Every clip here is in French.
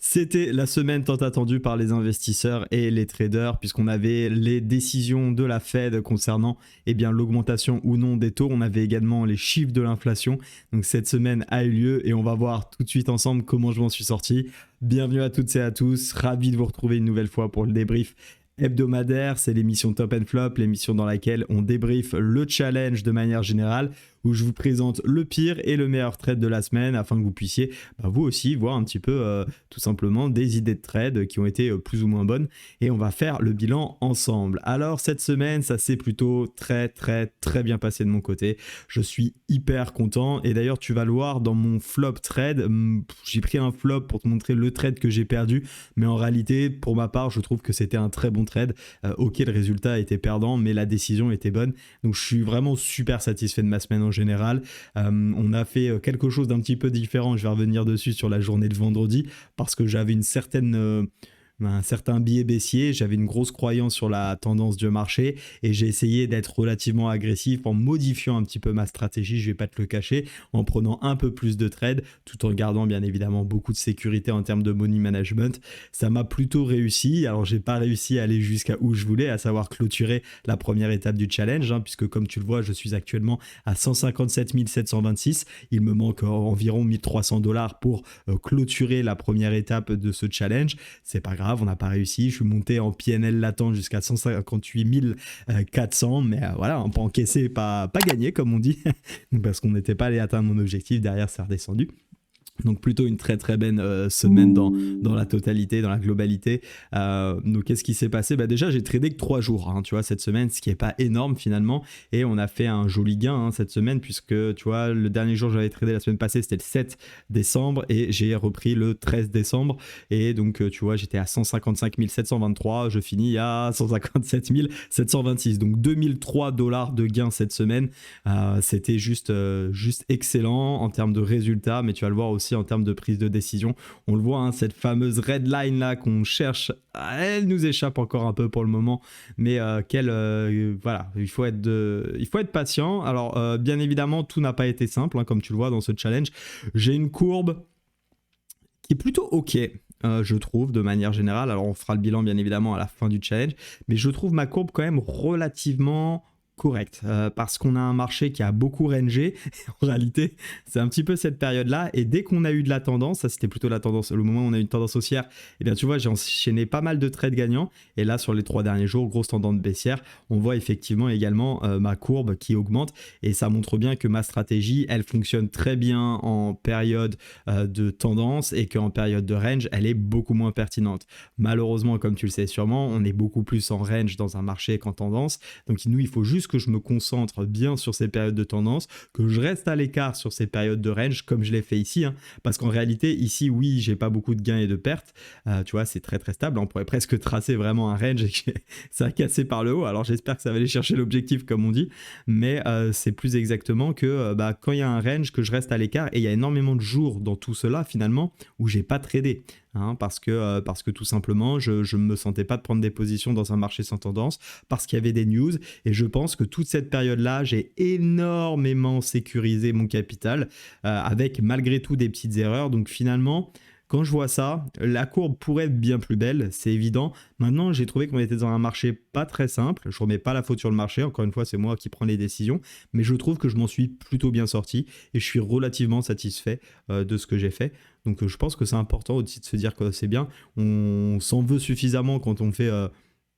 C'était la semaine tant attendue par les investisseurs et les traders puisqu'on avait les décisions de la Fed concernant l'augmentation ou non des taux. On avait également les chiffres de l'inflation. Donc cette semaine a eu lieu et on va voir tout de suite ensemble comment je m'en suis sorti. Bienvenue à toutes et à tous, ravi de vous retrouver une nouvelle fois pour le débrief hebdomadaire. C'est l'émission Top and Flop, l'émission dans laquelle on débriefe le challenge de manière générale, où je vous présente le pire et le meilleur trade de la semaine afin que vous puissiez vous aussi voir un petit peu tout simplement des idées de trade qui ont été plus ou moins bonnes, et on va faire le bilan ensemble. Alors cette semaine ça s'est plutôt très bien passé de mon côté, je suis hyper content, et d'ailleurs tu vas le voir dans mon flop trade, j'ai pris un flop pour te montrer le trade que j'ai perdu, mais en réalité pour ma part je trouve que c'était un très bon trade. Ok, le résultat était perdant mais la décision était bonne, donc je suis vraiment super satisfait de ma semaine en général. On a fait quelque chose d'un petit peu différent, je vais revenir dessus sur la journée de vendredi, parce que j'avais un certain biais baissier, j'avais une grosse croyance sur la tendance du marché et j'ai essayé d'être relativement agressif en modifiant un petit peu ma stratégie, je vais pas te le cacher, en prenant un peu plus de trades tout en gardant bien évidemment beaucoup de sécurité en termes de money management. Ça m'a plutôt réussi. Alors j'ai pas réussi à aller jusqu'à où je voulais, à savoir clôturer la première étape du challenge, puisque comme tu le vois je suis actuellement à 157 726, il me manque environ 1300 $ pour clôturer la première étape de ce challenge. C'est pas grave, on n'a pas réussi, je suis monté en PNL latent jusqu'à 158 400, mais voilà, on peut encaisser, pas gagner comme on dit, parce qu'on n'était pas allé atteindre mon objectif, derrière c'est redescendu. Donc plutôt une très belle semaine dans la totalité, dans la globalité. Donc qu'est-ce qui s'est passé ? Déjà j'ai tradé que 3 jours, tu vois, cette semaine, ce qui n'est pas énorme finalement, et on a fait un joli gain cette semaine, puisque tu vois, le dernier jour j'avais tradé la semaine passée, c'était le 7 décembre, et j'ai repris le 13 décembre, et donc tu vois, j'étais à 155 723, je finis à 157 726, donc 2003 $ de gain cette semaine. C'était juste excellent en termes de résultats, mais tu vas le voir aussi en termes de prise de décision. On le voit, cette fameuse red line là qu'on cherche, elle nous échappe encore un peu pour le moment, mais voilà, il faut être patient. Alors bien évidemment tout n'a pas été simple, comme tu le vois dans ce challenge. J'ai une courbe qui est plutôt ok, je trouve, de manière générale. Alors on fera le bilan bien évidemment à la fin du challenge, mais je trouve ma courbe quand même relativement correct, parce qu'on a un marché qui a beaucoup rangé. En réalité c'est un petit peu cette période là, et dès qu'on a eu de la tendance, ça c'était plutôt la tendance, le moment où on a eu une tendance haussière, et bien tu vois j'ai enchaîné pas mal de trades gagnants, et là sur les 3 derniers jours, grosse tendance baissière, on voit effectivement également ma courbe qui augmente, et ça montre bien que ma stratégie elle fonctionne très bien en période de tendance, et qu'en période de range elle est beaucoup moins pertinente. Malheureusement, comme tu le sais sûrement, on est beaucoup plus en range dans un marché qu'en tendance, donc nous il faut juste que je me concentre bien sur ces périodes de tendance, que je reste à l'écart sur ces périodes de range comme je l'ai fait ici, parce qu'en réalité ici oui j'ai pas beaucoup de gains et de pertes, tu vois c'est très stable, on pourrait presque tracer vraiment un range et ça a cassé par le haut. Alors j'espère que ça va aller chercher l'objectif comme on dit, mais c'est plus exactement que quand il y a un range, que je reste à l'écart, et il y a énormément de jours dans tout cela finalement où j'ai pas tradé. Parce que tout simplement je ne me sentais pas de prendre des positions dans un marché sans tendance, parce qu'il y avait des news, et je pense que toute cette période là j'ai énormément sécurisé mon capital, avec malgré tout des petites erreurs. Donc finalement quand je vois ça, la courbe pourrait être bien plus belle, c'est évident. Maintenant, j'ai trouvé qu'on était dans un marché pas très simple. Je ne remets pas la faute sur le marché, encore une fois, c'est moi qui prends les décisions. Mais je trouve que je m'en suis plutôt bien sorti, et je suis relativement satisfait de ce que j'ai fait. Donc je pense que c'est important aussi de se dire que c'est bien. On s'en veut suffisamment quand on fait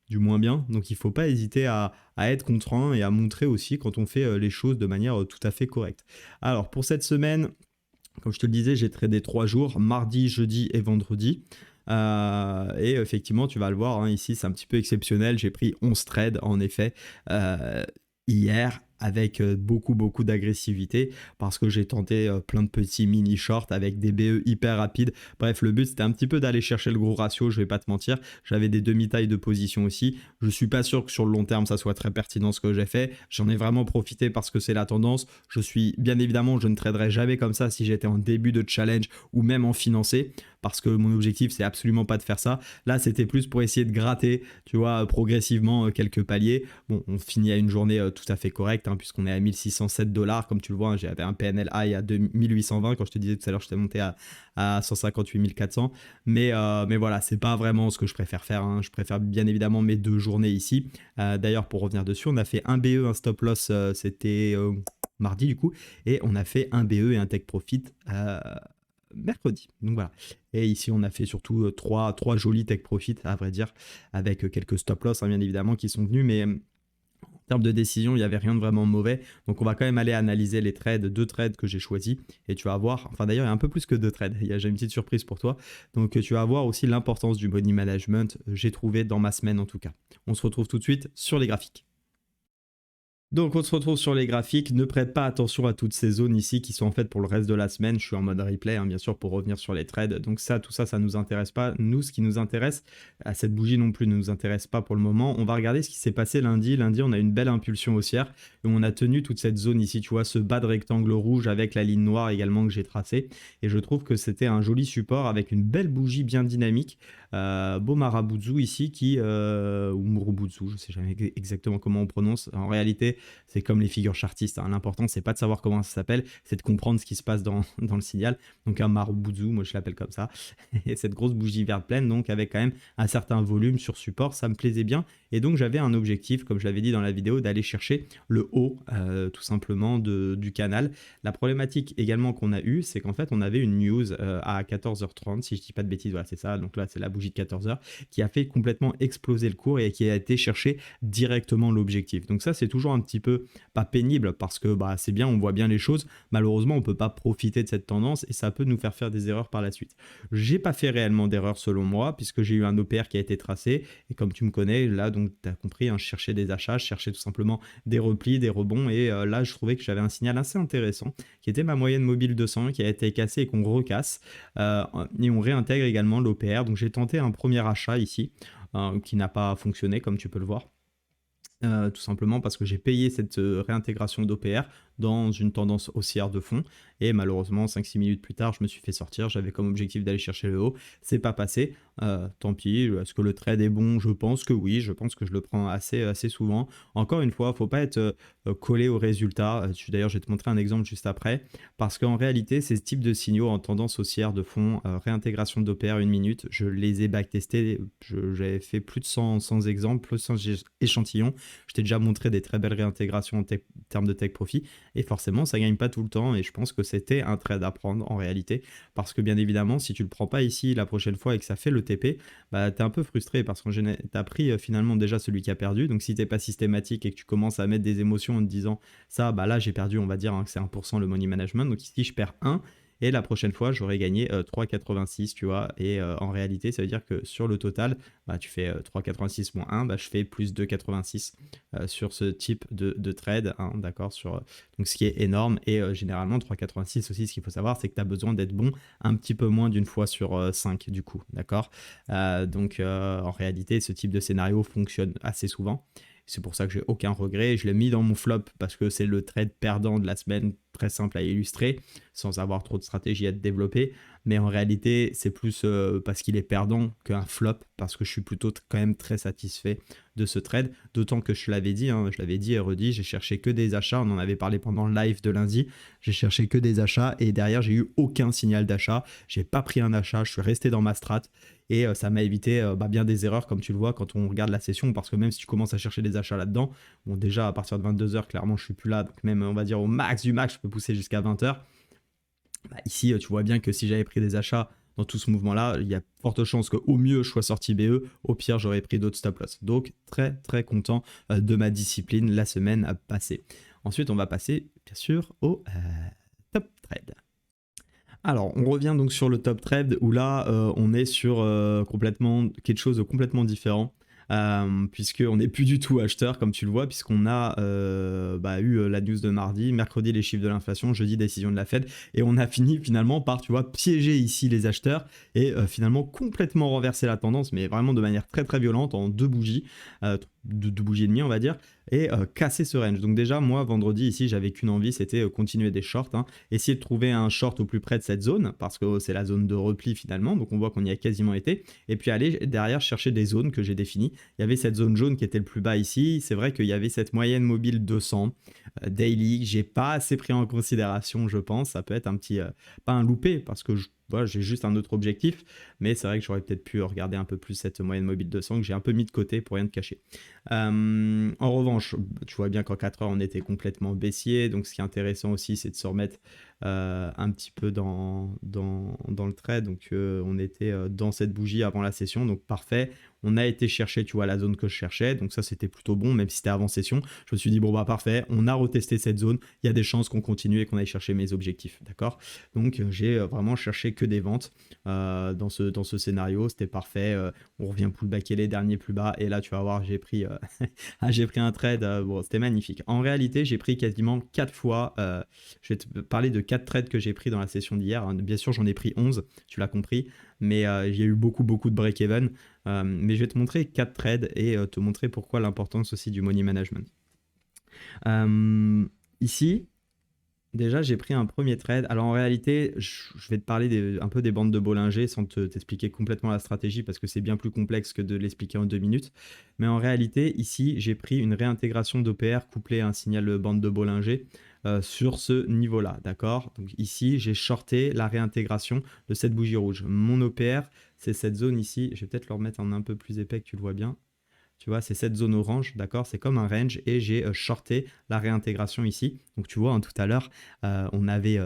du moins bien. Donc il ne faut pas hésiter à être contraint, et à montrer aussi quand on fait les choses de manière tout à fait correcte. Alors pour cette semaine, comme je te le disais, j'ai tradé 3 jours, mardi, jeudi et vendredi. Et effectivement, tu vas le voir, ici c'est un petit peu exceptionnel. J'ai pris 11 trades en effet hier, avec beaucoup d'agressivité, parce que j'ai tenté plein de petits mini shorts avec des BE hyper rapides. Bref, le but c'était un petit peu d'aller chercher le gros ratio, je vais pas te mentir. J'avais des demi-tailles de position aussi. Je suis pas sûr que sur le long terme ça soit très pertinent ce que j'ai fait. J'en ai vraiment profité parce que c'est la tendance. Bien évidemment, je ne traderai jamais comme ça si j'étais en début de challenge ou même en financé, parce que mon objectif c'est absolument pas de faire ça. Là c'était plus pour essayer de gratter, tu vois, progressivement quelques paliers. Bon, on finit à une journée tout à fait correcte, hein, puisqu'on est à 1607 $, comme tu le vois, hein, j'avais un PNL high à 2820 quand je te disais tout à l'heure, je t'ai monté à 158 400. Mais voilà, c'est pas vraiment ce que je préfère faire, hein. Je préfère bien évidemment mes 2 journées ici. D'ailleurs, pour revenir dessus, on a fait un BE, un stop loss, c'était mardi du coup, et on a fait un BE et un take profit mercredi. Donc voilà. Et ici, on a fait surtout trois jolis take profit, à vrai dire, avec quelques stop loss, hein, bien évidemment, qui sont venus, mais en termes de décision, il n'y avait rien de vraiment mauvais. Donc on va quand même aller analyser les trades, 2 trades que j'ai choisis. Et tu vas voir, enfin d'ailleurs il y a un peu plus que 2 trades, j'ai une petite surprise pour toi. Donc tu vas voir aussi l'importance du money management, j'ai trouvé dans ma semaine en tout cas. On se retrouve tout de suite sur les graphiques. Donc on se retrouve sur les graphiques, ne prête pas attention à toutes ces zones ici qui sont en fait pour le reste de la semaine, je suis en mode replay hein, bien sûr pour revenir sur les trades, donc ça, tout ça, ça nous intéresse pas, nous ce qui nous intéresse, cette bougie non plus ne nous intéresse pas pour le moment, on va regarder ce qui s'est passé lundi, on a une belle impulsion haussière, et on a tenu toute cette zone ici, tu vois, ce bas de rectangle rouge avec la ligne noire également que j'ai tracée, et je trouve que c'était un joli support avec une belle bougie bien dynamique, beau Marabutsu ici qui, ou Murubutsu, je sais jamais exactement comment on prononce, en réalité, c'est comme les figures chartistes, hein. L'important c'est pas de savoir comment ça s'appelle, c'est de comprendre ce qui se passe dans le signal. Donc un Marubutsu, moi je l'appelle comme ça, et cette grosse bougie verte pleine, donc avec quand même un certain volume sur support, ça me plaisait bien, et donc j'avais un objectif, comme je l'avais dit dans la vidéo, d'aller chercher le haut, tout simplement, du canal. La problématique également qu'on a eue, c'est qu'en fait on avait une news à 14h30, si je dis pas de bêtises, voilà c'est ça, donc là c'est la bougie de 14h, qui a fait complètement exploser le cours et qui a été chercher directement l'objectif. Donc ça c'est toujours un petit peu pas pénible parce que bah, c'est bien, on voit bien les choses. Malheureusement, on peut pas profiter de cette tendance et ça peut nous faire des erreurs par la suite. J'ai pas fait réellement d'erreur selon moi puisque j'ai eu un OPR qui a été tracé et comme tu me connais, là donc tu as compris, hein, je cherchais des achats, je cherchais tout simplement des replis, des rebonds et là je trouvais que j'avais un signal assez intéressant qui était ma moyenne mobile 200 qui a été cassée et qu'on recasse et on réintègre également l'OPR. Donc j'ai tenté un premier achat ici qui n'a pas fonctionné comme tu peux le voir. Tout simplement parce que j'ai payé cette réintégration d'OPR dans une tendance haussière de fond et malheureusement 5-6 minutes plus tard je me suis fait sortir, j'avais comme objectif d'aller chercher le haut, c'est pas passé, tant pis. Est-ce que le trade est bon? Je pense que oui, je pense que je le prends assez souvent. Encore une fois, faut pas être collé au résultat, d'ailleurs je vais te montrer un exemple juste après, parce qu'en réalité ces types de signaux en tendance haussière de fond, réintégration d'OPR 1 minute, je les ai backtestés, j'avais fait plus de 100 exemples, plus de 100 échantillons. Je t'ai déjà montré des très belles réintégrations en termes de take profit et forcément ça gagne pas tout le temps et je pense que c'était un trade à prendre en réalité parce que bien évidemment si tu le prends pas ici la prochaine fois et que ça fait le TP, bah t'es un peu frustré parce que t'as pris finalement déjà celui qui a perdu. Donc si t'es pas systématique et que tu commences à mettre des émotions en te disant ça, bah là j'ai perdu, on va dire hein, que c'est 1% le money management, donc ici je perds 1 et la prochaine fois j'aurais gagné 3,86 tu vois, et en réalité ça veut dire que sur le total bah, tu fais 3,86 moins 1, bah, je fais plus 2,86 sur ce type de trade, hein, d'accord, donc ce qui est énorme et généralement 3,86 aussi, ce qu'il faut savoir c'est que tu as besoin d'être bon un petit peu moins d'une fois sur 5 du coup, d'accord. Donc en réalité ce type de scénario fonctionne assez souvent. C'est pour ça que j'ai aucun regret. Je l'ai mis dans mon flop parce que c'est le trade perdant de la semaine, très simple à illustrer, sans avoir trop de stratégie à développer. Mais en réalité, c'est plus parce qu'il est perdant qu'un flop, parce que je suis plutôt quand même très satisfait de ce trade. D'autant que je l'avais dit, hein, je l'avais dit et redit, j'ai cherché que des achats. On en avait parlé pendant le live de lundi. J'ai cherché que des achats et derrière, j'ai eu aucun signal d'achat. J'ai pas pris un achat, je suis resté dans ma strat. Et ça m'a évité bien des erreurs comme tu le vois quand on regarde la session, parce que même si tu commences à chercher des achats là-dedans, bon déjà à partir de 22h clairement je suis plus là, donc même on va dire au max du max je peux pousser jusqu'à 20h. Bah, ici tu vois bien que si j'avais pris des achats dans tout ce mouvement là, il y a forte chance qu'au mieux je sois sorti BE, au pire j'aurais pris d'autres stop loss. Donc très content de ma discipline la semaine passée. Ensuite on va passer bien sûr au top trade. Alors, on revient donc sur le top trade où là, on est sur complètement quelque chose de complètement différent. Puisqu'on n'est plus du tout acheteur comme tu le vois, puisqu'on a eu la news de mardi, mercredi les chiffres de l'inflation, jeudi décision de la Fed, et on a fini finalement par, tu vois, piéger ici les acheteurs et finalement complètement renverser la tendance, mais vraiment de manière très violente en 2 bougies. de bougies et demie, on va dire, et casser ce range. Donc déjà, moi, vendredi, ici, j'avais qu'une envie, c'était continuer des shorts, hein, essayer de trouver un short au plus près de cette zone, parce que c'est la zone de repli finalement, donc on voit qu'on y a quasiment été, et puis aller derrière chercher des zones que j'ai définies. Il y avait cette zone jaune qui était le plus bas ici, c'est vrai qu'il y avait cette moyenne mobile 200, daily, j'ai pas assez pris en considération, je pense, ça peut être un petit, pas un loupé, parce que voilà, j'ai juste un autre objectif, mais c'est vrai que j'aurais peut-être pu regarder un peu plus cette moyenne mobile 200 que j'ai un peu mis de côté pour rien te cacher. En revanche, tu vois bien qu'en 4 heures, on était complètement baissier, donc ce qui est intéressant aussi, c'est de se remettre un petit peu dans le trade, donc on était dans cette bougie avant la session, donc parfait. On a été chercher, tu vois, la zone que je cherchais, donc ça c'était plutôt bon, même si c'était avant session. Je me suis dit, bon bah parfait, on a retesté cette zone, il y a des chances qu'on continue et qu'on aille chercher mes objectifs, d'accord? Donc j'ai vraiment cherché que des ventes dans ce scénario, c'était parfait. On revient pullbacker les derniers plus bas, et là tu vas voir, j'ai pris, j'ai pris un trade, bon, c'était magnifique. En réalité, j'ai pris quasiment 4 fois, je vais te parler de 4 trades que j'ai pris dans la session d'hier, hein. Bien sûr, j'en ai pris 11, tu l'as compris, mais il y a eu beaucoup de break-even. Mais je vais te montrer 4 trades et te montrer pourquoi l'importance aussi du money management. Ici, déjà, j'ai pris un premier trade. Alors en réalité, je vais te parler un peu des bandes de Bollinger sans t'expliquer complètement la stratégie parce que c'est bien plus complexe que de l'expliquer en 2 minutes. Mais en réalité, ici, j'ai pris une réintégration d'OPR couplée à un signal de bande de Bollinger sur ce niveau-là, d'accord? Donc ici, j'ai shorté la réintégration de cette bougie rouge. Mon OPR, c'est cette zone ici. Je vais peut-être le remettre en un peu plus épais que tu le vois bien. Tu vois, c'est cette zone orange, d'accord? C'est comme un range et j'ai shorté la réintégration ici. Donc tu vois, hein, tout à l'heure, on avait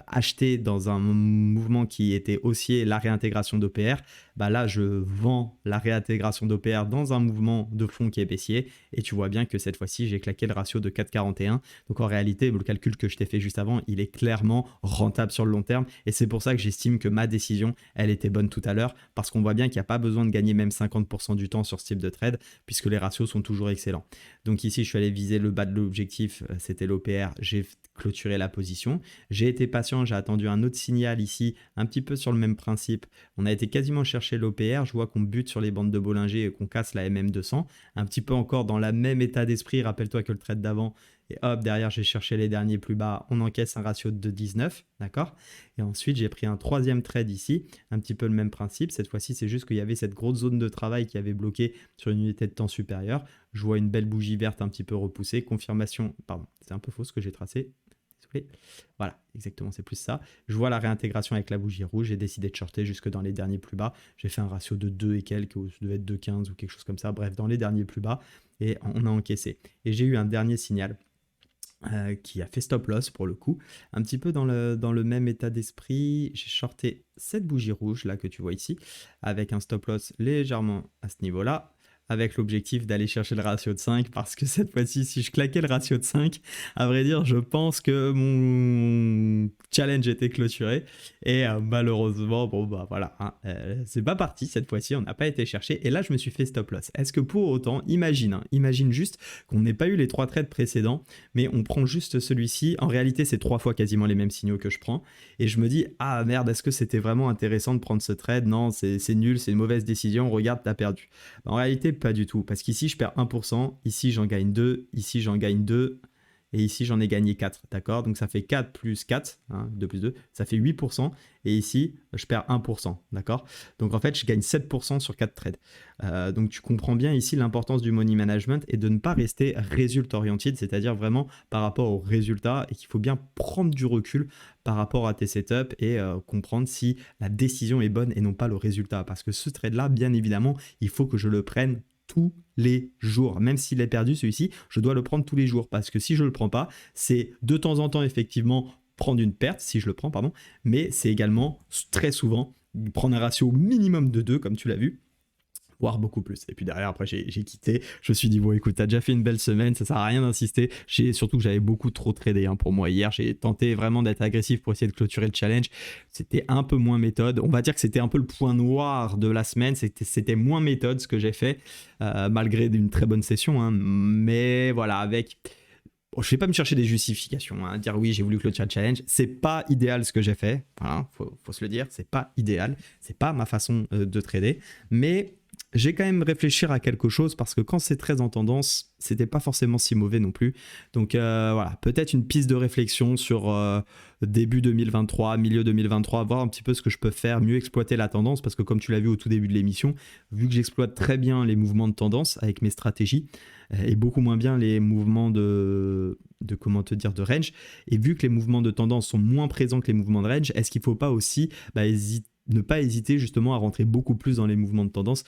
acheté dans un mouvement qui était haussier la réintégration d'OPR. Bah là, je vends la réintégration d'OPR dans un mouvement de fond qui est baissier. Et tu vois bien que cette fois-ci, j'ai claqué le ratio de 4,41. Donc en réalité, le calcul que je t'ai fait juste avant, il est clairement rentable sur le long terme. Et c'est pour ça que j'estime que ma décision, elle était bonne tout à l'heure. Parce qu'on voit bien qu'il n'y a pas besoin de gagner même 50% du temps sur ce type de trade, puisque les ratios sont toujours excellents. Donc ici, je suis allé viser le bas de l'objectif, c'était l'OPR, j'ai clôturé la position. J'ai été patient, j'ai attendu un autre signal ici, un petit peu sur le même principe. On a été quasiment chercher l'OPR, je vois qu'on bute sur les bandes de Bollinger et qu'on casse la MM200. Un petit peu encore dans le même état d'esprit, rappelle-toi que le trade d'avant, et hop, derrière j'ai cherché les derniers plus bas, on encaisse un ratio de 19, d'accord? Et ensuite j'ai pris un troisième trade ici, un petit peu le même principe. Cette fois-ci, c'est juste qu'il y avait cette grosse zone de travail qui avait bloqué sur une unité de temps supérieure. Je vois une belle bougie verte un petit peu repoussée, confirmation, pardon, c'est un peu faux ce que j'ai tracé. Désolé. Voilà, exactement, c'est plus ça. Je vois la réintégration avec la bougie rouge, j'ai décidé de shorter jusque dans les derniers plus bas. J'ai fait un ratio de 2 et quelques, ou ça devait être 2,15 ou quelque chose comme ça. Bref, dans les derniers plus bas, et on a encaissé. Et j'ai eu un dernier signal qui a fait stop loss pour le coup, un petit peu dans le même état d'esprit. J'ai shorté cette bougie rouge là que tu vois ici, avec un stop loss légèrement à ce niveau-là, avec l'objectif d'aller chercher le ratio de 5, parce que cette fois-ci, si je claquais le ratio de 5, à vrai dire, je pense que mon challenge était clôturé, et malheureusement, bon bah voilà, hein, c'est pas parti cette fois-ci, on n'a pas été chercher, et là je me suis fait stop loss. Est-ce que pour autant, imagine juste qu'on n'ait pas eu les 3 trades précédents, mais on prend juste celui-ci, en réalité c'est 3 fois quasiment les mêmes signaux que je prends, et je me dis, ah merde, est-ce que c'était vraiment intéressant de prendre ce trade? Non, c'est nul, c'est une mauvaise décision, regarde, t'as perdu. En réalité, pas du tout, parce qu'ici je perds 1%, ici j'en gagne 2, ici j'en gagne 2, et ici j'en ai gagné 4, d'accord? Donc ça fait 4 plus 4, hein, 2 plus 2, ça fait 8%, et ici je perds 1%, d'accord? Donc en fait je gagne 7% sur 4 trades. Donc tu comprends bien ici l'importance du money management et de ne pas rester résultat oriented, c'est-à-dire vraiment par rapport aux résultats, et qu'il faut bien prendre du recul par rapport à tes setups et comprendre si la décision est bonne et non pas le résultat. Parce que ce trade-là, bien évidemment, il faut que je le prenne tous les jours. Même s'il est perdu celui-ci, je dois le prendre tous les jours. Parce que si je ne le prends pas, c'est de temps en temps effectivement prendre une perte, si je le prends, pardon, mais c'est également très souvent prendre un ratio minimum de 2, comme tu l'as vu, voire beaucoup plus. Et puis derrière, après, j'ai quitté. Je me suis dit, bon, écoute, t'as déjà fait une belle semaine, ça sert à rien d'insister. Surtout que j'avais beaucoup trop tradé pour moi hier. J'ai tenté vraiment d'être agressif pour essayer de clôturer le challenge. C'était un peu moins méthode. On va dire que c'était un peu le point noir de la semaine. C'était moins méthode ce que j'ai fait, malgré une très bonne session. Hein. Mais voilà, avec... Bon, je ne vais pas me chercher des justifications, hein, dire oui, j'ai voulu clôturer le challenge. C'est pas idéal ce que j'ai fait. Voilà, faut se le dire, c'est pas idéal. C'est pas ma façon de trader. Mais j'ai quand même réfléchir à quelque chose parce que quand c'est très en tendance, c'était pas forcément si mauvais non plus. Donc voilà, peut-être une piste de réflexion sur début 2023, milieu 2023, voir un petit peu ce que je peux faire, mieux exploiter la tendance parce que comme tu l'as vu au tout début de l'émission, vu que j'exploite très bien les mouvements de tendance avec mes stratégies et beaucoup moins bien les mouvements de comment te dire de range, et vu que les mouvements de tendance sont moins présents que les mouvements de range, est-ce qu'il ne faut pas aussi ne pas hésiter justement à rentrer beaucoup plus dans les mouvements de tendance?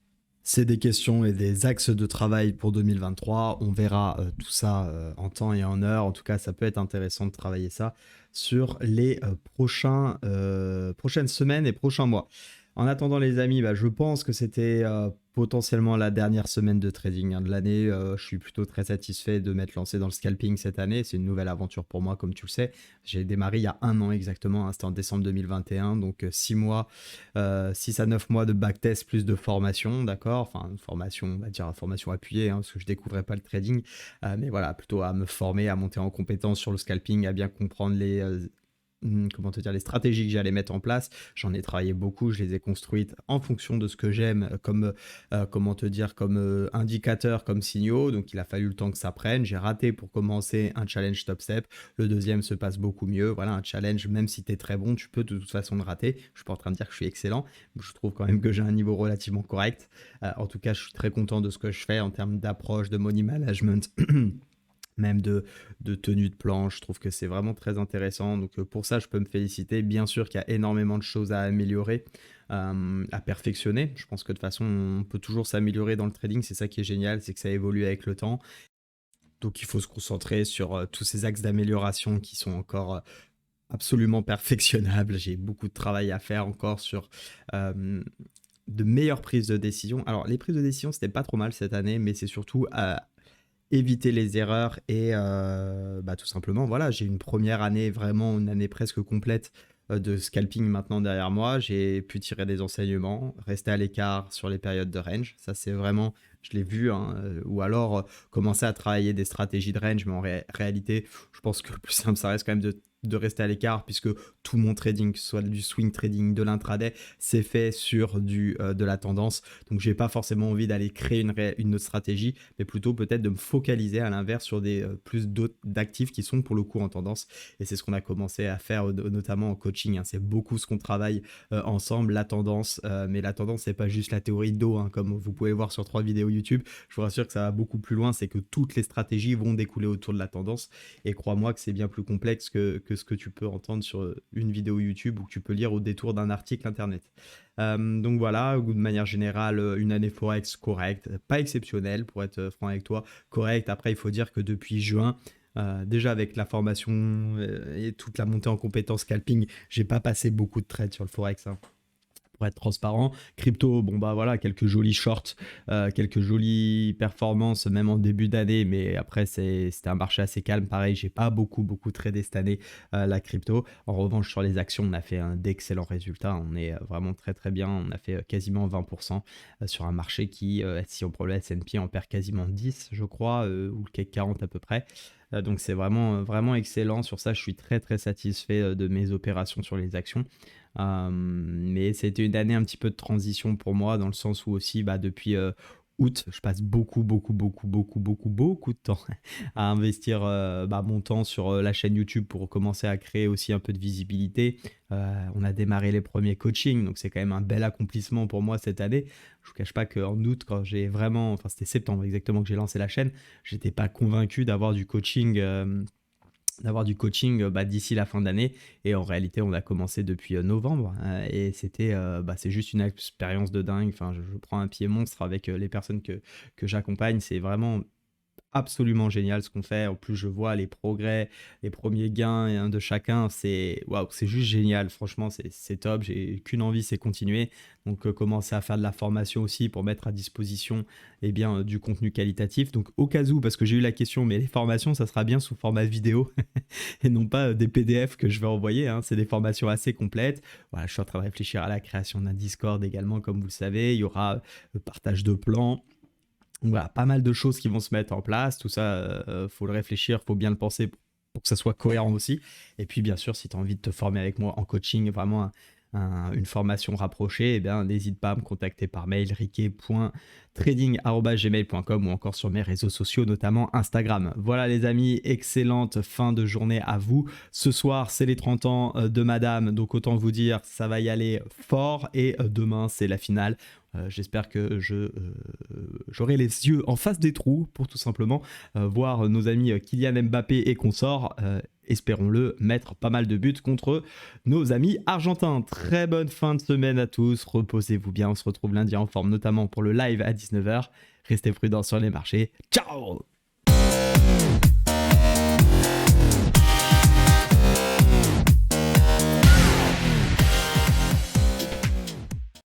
C'est des questions et des axes de travail pour 2023. On verra tout ça en temps et en heure. En tout cas, ça peut être intéressant de travailler ça sur les prochaines semaines et prochains mois. En attendant, les amis, je pense que c'était potentiellement la dernière semaine de trading de l'année. Je suis plutôt très satisfait de m'être lancé dans le scalping cette année. C'est une nouvelle aventure pour moi, comme tu le sais. J'ai démarré il y a 1 an exactement, hein, c'était en décembre 2021, donc 6 mois, 6 à 9 mois de backtest plus de formation, d'accord. Enfin, une formation, on va dire formation appuyée, hein, parce que je ne découvrais pas le trading, mais voilà, plutôt à me former, à monter en compétence sur le scalping, à bien comprendre comment te dire, les stratégies que j'allais mettre en place. J'en ai travaillé beaucoup, je les ai construites en fonction de ce que j'aime comme comment te dire, comme indicateur, comme signaux. Donc il a fallu le temps que ça prenne. J'ai raté pour commencer un challenge top step. Le deuxième se passe beaucoup mieux. Voilà, un challenge, même si tu es très bon, tu peux de toute façon le rater. Je suis pas en train de dire que je suis excellent. Je trouve quand même que j'ai un niveau relativement correct. En tout cas, je suis très content de ce que je fais en termes d'approche, de money management. Même de tenue de planche, je trouve que c'est vraiment très intéressant. Donc pour ça, je peux me féliciter. Bien sûr qu'il y a énormément de choses à améliorer, à perfectionner. Je pense que de toute façon, on peut toujours s'améliorer dans le trading. C'est ça qui est génial, c'est que ça évolue avec le temps. Donc il faut se concentrer sur tous ces axes d'amélioration qui sont encore absolument perfectionnables. J'ai beaucoup de travail à faire encore sur de meilleures prises de décision. Alors les prises de décision, c'était pas trop mal cette année, mais c'est surtout éviter les erreurs et tout simplement, voilà, j'ai une première année, vraiment une année presque complète de scalping maintenant derrière moi. J'ai pu tirer des enseignements, rester à l'écart sur les périodes de range. Ça, c'est vraiment, je l'ai vu, hein, ou alors commencer à travailler des stratégies de range, mais en réalité, je pense que le plus simple, ça reste quand même de rester à l'écart, puisque tout mon trading, que ce soit du swing trading, de l'intraday, c'est fait sur de la tendance. Donc j'ai pas forcément envie d'aller créer une autre stratégie, mais plutôt peut-être de me focaliser à l'inverse sur plus d'autres d'actifs qui sont pour le coup en tendance. Et c'est ce qu'on a commencé à faire notamment en coaching, hein. C'est beaucoup ce qu'on travaille ensemble, la tendance. Mais la tendance, c'est pas juste la théorie de dos, hein, comme vous pouvez voir sur 3 vidéos YouTube. Je vous rassure que ça va beaucoup plus loin, c'est que toutes les stratégies vont découler autour de la tendance. Et crois-moi que c'est bien plus complexe que ce que tu peux entendre sur une vidéo YouTube ou que tu peux lire au détour d'un article internet. Donc voilà, de manière générale, une année Forex correcte, pas exceptionnelle pour être franc avec toi, correcte. Après, il faut dire que depuis juin, déjà avec la formation et toute la montée en compétences scalping, j'ai pas passé beaucoup de trades sur le Forex, hein. Pour être transparent, crypto, bon bah voilà, quelques jolis shorts, quelques jolies performances même en début d'année, mais après c'était un marché assez calme. Pareil, j'ai pas beaucoup tradé cette année la crypto. En revanche, sur les actions, on a fait d'excellents résultats. On est vraiment très très bien. On a fait quasiment 20% sur un marché qui, si on prend le S&P, en perd quasiment 10, je crois, ou le CAC 40 à peu près. Donc c'est vraiment, vraiment excellent. Sur ça, je suis très très satisfait de mes opérations sur les actions. Mais c'était une année un petit peu de transition pour moi, dans le sens où aussi depuis août, je passe beaucoup de temps à investir mon temps sur la chaîne YouTube pour commencer à créer aussi un peu de visibilité. On a démarré les premiers coachings, donc c'est quand même un bel accomplissement pour moi cette année. Je vous cache pas qu'en août, quand j'ai vraiment, enfin c'était septembre exactement que j'ai lancé la chaîne, j'étais pas convaincu d'avoir du coaching. D'ici la fin d'année, et en réalité on a commencé depuis novembre, et c'est juste une expérience de dingue. Enfin, je prends un pied monstre avec les personnes que j'accompagne. C'est vraiment absolument génial ce qu'on fait. En plus, je vois les progrès, les premiers gains de chacun. C'est waouh, c'est juste génial. Franchement, c'est top. J'ai qu'une envie, c'est continuer. Donc, commencer à faire de la formation aussi pour mettre à disposition du contenu qualitatif. Donc, au cas où, parce que j'ai eu la question, mais les formations, ça sera bien sous format vidéo et non pas des PDF que je vais envoyer, hein. C'est des formations assez complètes. Voilà, je suis en train de réfléchir à la création d'un Discord également, comme vous le savez. Il y aura le partage de plans. Voilà, pas mal de choses qui vont se mettre en place. Tout ça, faut le réfléchir, faut bien le penser pour que ça soit cohérent aussi. Et puis, bien sûr, si tu as envie de te former avec moi en coaching, vraiment une formation rapprochée, eh bien, n'hésite pas à me contacter par mail riquet.trading@gmail.com ou encore sur mes réseaux sociaux, notamment Instagram. Voilà les amis, excellente fin de journée à vous. Ce soir, c'est les 30 ans de madame, donc autant vous dire, ça va y aller fort et demain, c'est la finale. J'espère que j'aurai les yeux en face des trous pour tout simplement voir nos amis Kylian Mbappé et consorts, espérons-le, mettre pas mal de buts contre nos amis argentins. Très bonne fin de semaine à tous, reposez-vous bien, on se retrouve lundi en forme, notamment pour le live à 19h. Restez prudents sur les marchés. Ciao!